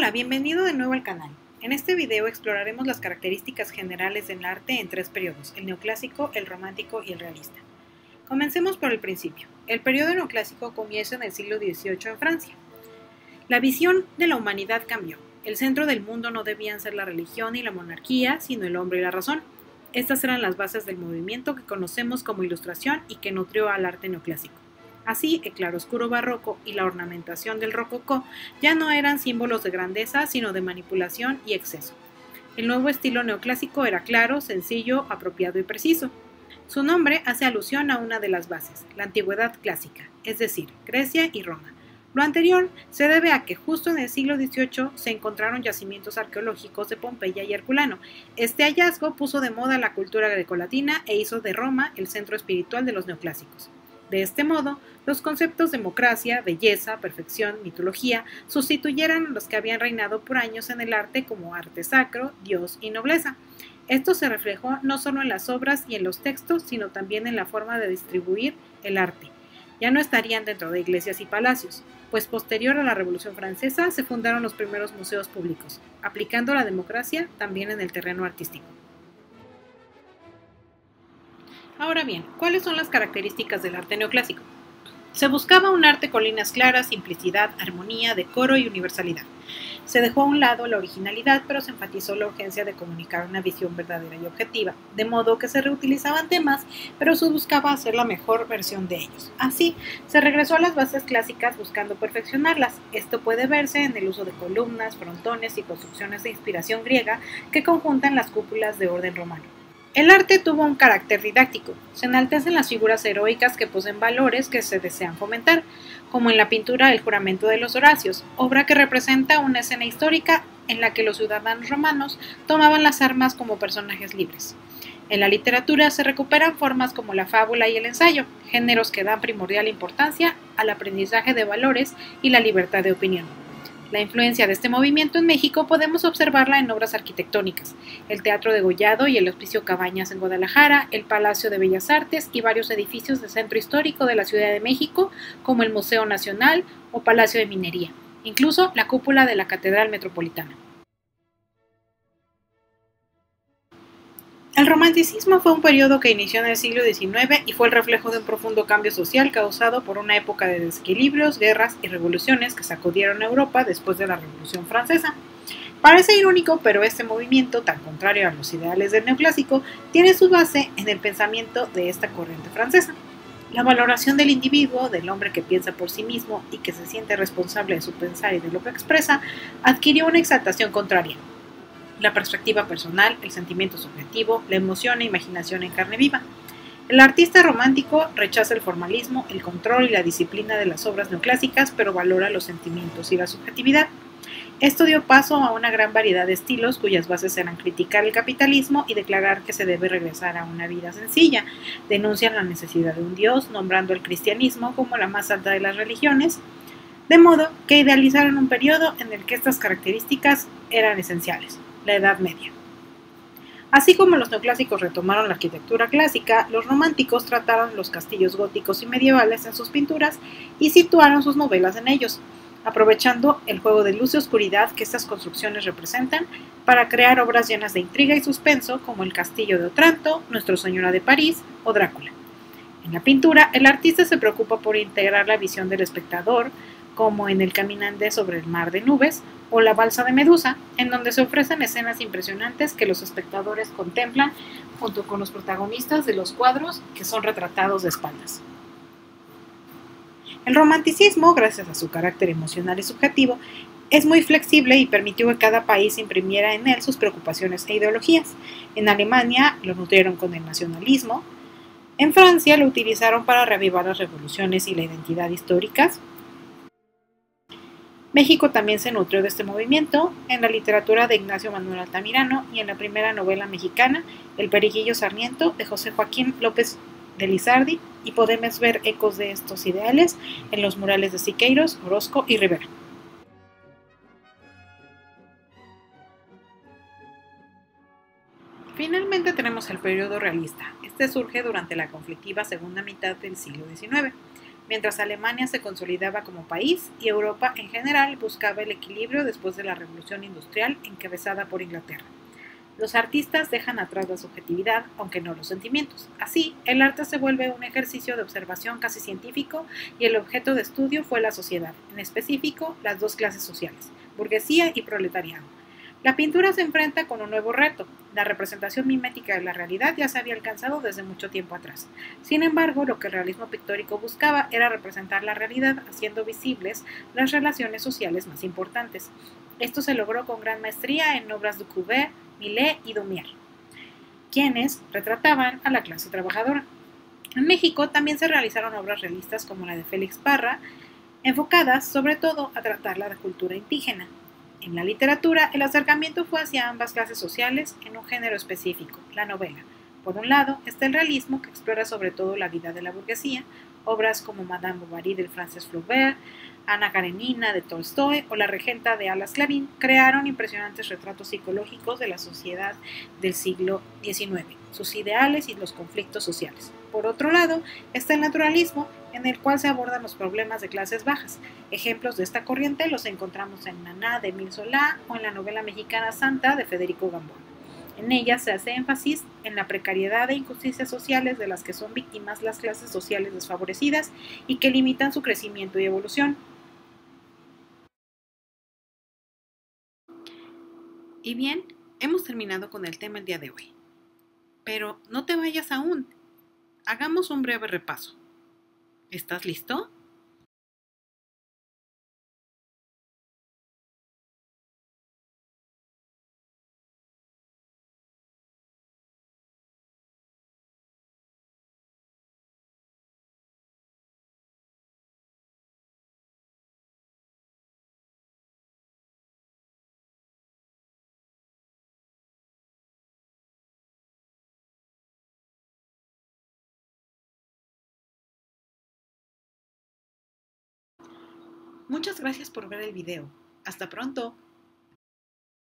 Hola, bienvenido de nuevo al canal. En este video exploraremos las características generales del arte en tres periodos, el neoclásico, el romántico y el realista. Comencemos por el principio. El periodo neoclásico comienza en el siglo XVIII en Francia. La visión de la humanidad cambió. El centro del mundo no debían ser la religión y la monarquía, sino el hombre y la razón. Estas eran las bases del movimiento que conocemos como Ilustración y que nutrió al arte neoclásico. Así, el claroscuro barroco y la ornamentación del rococó ya no eran símbolos de grandeza, sino de manipulación y exceso. El nuevo estilo neoclásico era claro, sencillo, apropiado y preciso. Su nombre hace alusión a una de las bases, la antigüedad clásica, es decir, Grecia y Roma. Lo anterior se debe a que justo en el siglo XVIII se encontraron yacimientos arqueológicos de Pompeya y Herculano. Este hallazgo puso de moda la cultura grecolatina e hizo de Roma el centro espiritual de los neoclásicos. De este modo, los conceptos democracia, belleza, perfección, mitología sustituyeron a los que habían reinado por años en el arte como arte sacro, dios y nobleza. Esto se reflejó no solo en las obras y en los textos, sino también en la forma de distribuir el arte. Ya no estarían dentro de iglesias y palacios, pues posterior a la Revolución Francesa se fundaron los primeros museos públicos, aplicando la democracia también en el terreno artístico. Ahora bien, ¿cuáles son las características del arte neoclásico? Se buscaba un arte con líneas claras, simplicidad, armonía, decoro y universalidad. Se dejó a un lado la originalidad, pero se enfatizó la urgencia de comunicar una visión verdadera y objetiva, de modo que se reutilizaban temas, pero se buscaba hacer la mejor versión de ellos. Así, se regresó a las bases clásicas buscando perfeccionarlas. Esto puede verse en el uso de columnas, frontones y construcciones de inspiración griega que conjuntan las cúpulas de orden romano. El arte tuvo un carácter didáctico. Se enaltecen las figuras heroicas que poseen valores que se desean fomentar, como en la pintura El juramento de los Horacios, obra que representa una escena histórica en la que los ciudadanos romanos tomaban las armas como personajes libres. En la literatura se recuperan formas como la fábula y el ensayo, géneros que dan primordial importancia al aprendizaje de valores y la libertad de opinión. La influencia de este movimiento en México podemos observarla en obras arquitectónicas, el Teatro Degollado y el Hospicio Cabañas en Guadalajara, el Palacio de Bellas Artes y varios edificios del centro histórico de la Ciudad de México, como el Museo Nacional o Palacio de Minería, incluso la cúpula de la Catedral Metropolitana. El romanticismo fue un periodo que inició en el siglo XIX y fue el reflejo de un profundo cambio social causado por una época de desequilibrios, guerras y revoluciones que sacudieron a Europa después de la Revolución Francesa. Parece irónico, pero este movimiento, tan contrario a los ideales del neoclásico, tiene su base en el pensamiento de esta corriente francesa. La valoración del individuo, del hombre que piensa por sí mismo y que se siente responsable de su pensar y de lo que expresa, adquirió una exaltación contraria. La perspectiva personal, el sentimiento subjetivo, la emoción e imaginación en carne viva. El artista romántico rechaza el formalismo, el control y la disciplina de las obras neoclásicas, pero valora los sentimientos y la subjetividad. Esto dio paso a una gran variedad de estilos cuyas bases eran criticar el capitalismo y declarar que se debe regresar a una vida sencilla. Denuncian la necesidad de un Dios, nombrando el cristianismo como la más alta de las religiones, de modo que idealizaron un periodo en el que estas características eran esenciales. La Edad Media. Así como los neoclásicos retomaron la arquitectura clásica, los románticos trataron los castillos góticos y medievales en sus pinturas y situaron sus novelas en ellos, aprovechando el juego de luz y oscuridad que estas construcciones representan para crear obras llenas de intriga y suspenso como El Castillo de Otranto, Nuestra Señora de París o Drácula. En la pintura, el artista se preocupa por integrar la visión del espectador, como en El Caminante sobre el mar de nubes o La Balsa de Medusa, en donde se ofrecen escenas impresionantes que los espectadores contemplan junto con los protagonistas de los cuadros que son retratados de espaldas. El romanticismo, gracias a su carácter emocional y subjetivo, es muy flexible y permitió que cada país imprimiera en él sus preocupaciones e ideologías. En Alemania lo nutrieron con el nacionalismo, en Francia lo utilizaron para reavivar las revoluciones y la identidad históricas. México también se nutrió de este movimiento en la literatura de Ignacio Manuel Altamirano y en la primera novela mexicana, El Periquillo Sarmiento, de José Joaquín López de Lizardi, y podemos ver ecos de estos ideales en los murales de Siqueiros, Orozco y Rivera. Finalmente tenemos el periodo realista. Este surge durante la conflictiva segunda mitad del siglo XIX. mientras Alemania se consolidaba como país y Europa en general buscaba el equilibrio después de la Revolución Industrial encabezada por Inglaterra. Los artistas dejan atrás la subjetividad, aunque no los sentimientos. Así, el arte se vuelve un ejercicio de observación casi científico y el objeto de estudio fue la sociedad, en específico las dos clases sociales, burguesía y proletariado. La pintura se enfrenta con un nuevo reto. La representación mimética de la realidad ya se había alcanzado desde mucho tiempo atrás. Sin embargo, lo que el realismo pictórico buscaba era representar la realidad haciendo visibles las relaciones sociales más importantes. Esto se logró con gran maestría en obras de Courbet, Millet y Daumier, quienes retrataban a la clase trabajadora. En México también se realizaron obras realistas como la de Félix Parra, enfocadas sobre todo a tratar la cultura indígena. En la literatura, el acercamiento fue hacia ambas clases sociales en un género específico, la novela. Por un lado, está el realismo, que explora sobre todo la vida de la burguesía, obras como Madame Bovary de Frances Flaubert, Ana Karenina de Tolstoy o La Regenta de Alas Clarín crearon impresionantes retratos psicológicos de la sociedad del siglo XIX, sus ideales y los conflictos sociales. Por otro lado, está el naturalismo, en el cual se abordan los problemas de clases bajas. Ejemplos de esta corriente los encontramos en Naná de Emile Solá o en la novela mexicana Santa de Federico Gamboa. En ella se hace énfasis en la precariedad e injusticias sociales de las que son víctimas las clases sociales desfavorecidas y que limitan su crecimiento y evolución. Y bien, hemos terminado con el tema el día de hoy. Pero no te vayas aún. Hagamos un breve repaso. ¿Estás listo? Muchas gracias por ver el video. Hasta pronto.